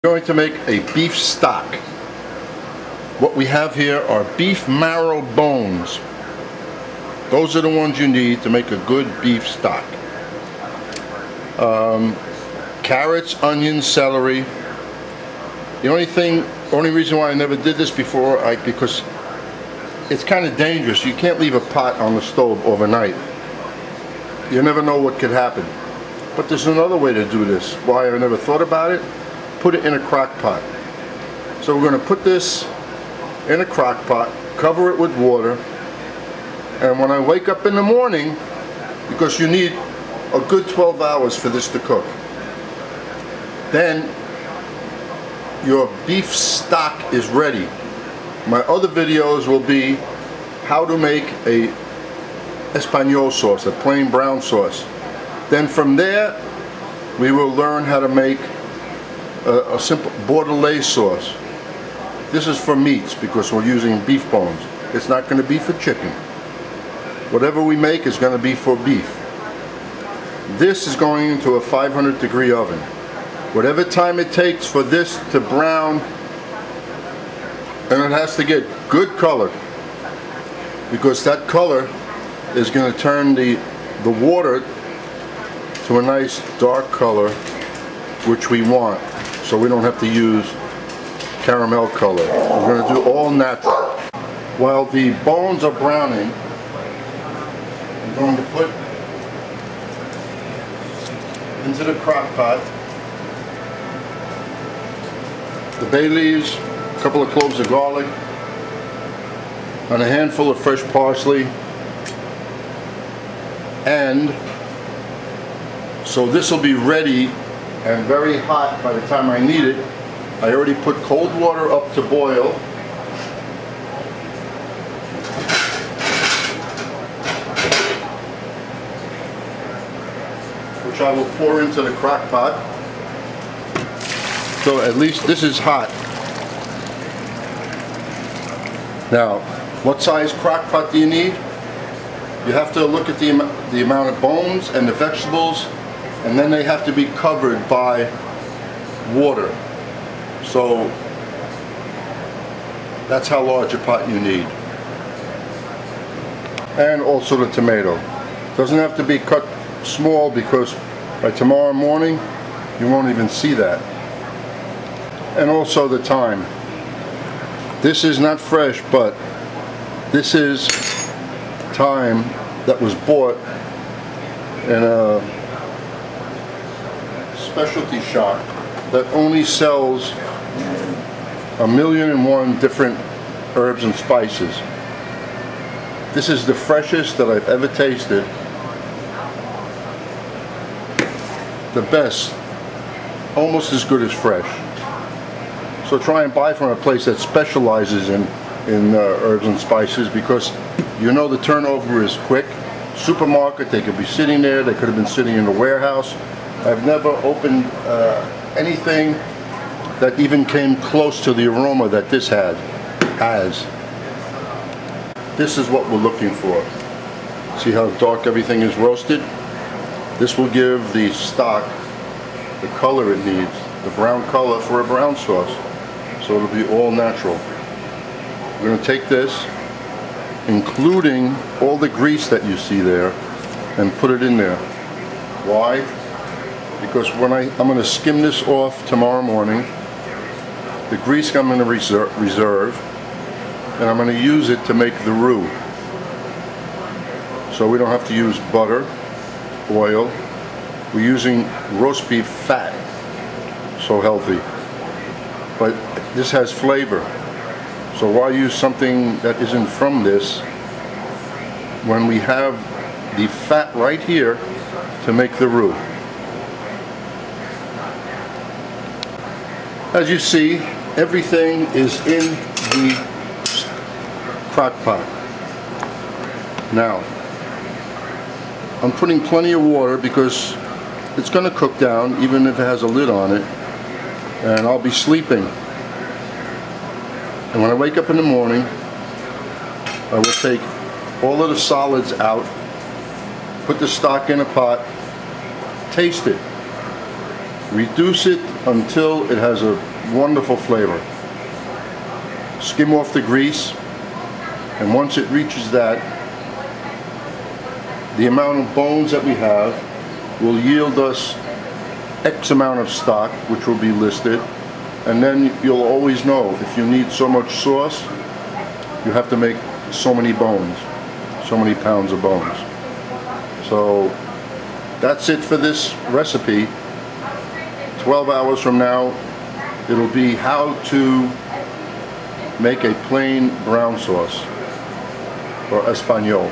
We're going to make a beef stock. What we have here are beef marrow bones. Those are the ones you need to make a good beef stock. Carrots, onions, celery. The only reason why I never did this before, because it's kind of dangerous. You can't leave a pot on the stove overnight. You never know what could happen. But there's another way to do this. Why I never thought about it? Put it in a crock pot. So we're going to put this in a crock pot, cover it with water, and when I wake up in the morning, because you need a good 12 hours for this to cook, then your beef stock is ready. My other videos will be how to make a Espanol sauce, a plain brown sauce. Then from there we will learn how to make a simple bordelaise sauce. This is for meats because we're using beef bones. It's not going to be for chicken. Whatever we make is going to be for beef. This is going into a 500-degree oven. Whatever time it takes for this to brown, and it has to get good color, because that color is going to turn the water to a nice dark color, which we want, so we don't have to use caramel color. We're going to do all natural. While the bones are browning, I'm going to put into the crock pot the bay leaves, a couple of cloves of garlic, and a handful of fresh parsley. And so this will be ready and very hot by the time I need it. I already put cold water up to boil. Which I will pour into the crock pot. So at least this is hot. Now, what size crock pot do you need? You have to look at the amount of bones and the vegetables, and then they have to be covered by water. So that's how large a pot you need. And also the tomato. Doesn't have to be cut small, because by tomorrow morning you won't even see that. And also the thyme. This is not fresh, but this is thyme that was bought in a specialty shop that only sells 1,000,001 different herbs and spices. This is the freshest that I've ever tasted. The best, almost as good as fresh. So try and buy from a place that specializes in herbs and spices, because you know the turnover is quick. Supermarket, they could be sitting there, they could have been sitting in the warehouse. I've never opened anything that even came close to the aroma that this has. This is what we're looking for. See how dark everything is roasted? This will give the stock the color it needs, the brown color for a brown sauce. So it'll be all natural. We're going to take this, including all the grease that you see there, and put it in there. Why? Because when I'm going to skim this off tomorrow morning. The grease I'm going to reserve, and I'm going to use it to make the roux. So we don't have to use butter, oil. We're using roast beef fat, so healthy. But this has flavor. So why use something that isn't from this when we have the fat right here to make the roux? As you see, everything is in the crock pot. Now, I'm putting plenty of water because it's going to cook down even if it has a lid on it, and I'll be sleeping. And when I wake up in the morning, I will take all of the solids out, put the stock in a pot, taste it, reduce it until it has a wonderful flavor. Skim off the grease, and once it reaches that, the amount of bones that we have will yield us X amount of stock, which will be listed, and then you'll always know if you need so much sauce, you have to make so many bones, so many pounds of bones. So that's it for this recipe. 12 hours from now, it'll be how to make a plain brown sauce, or espagnole.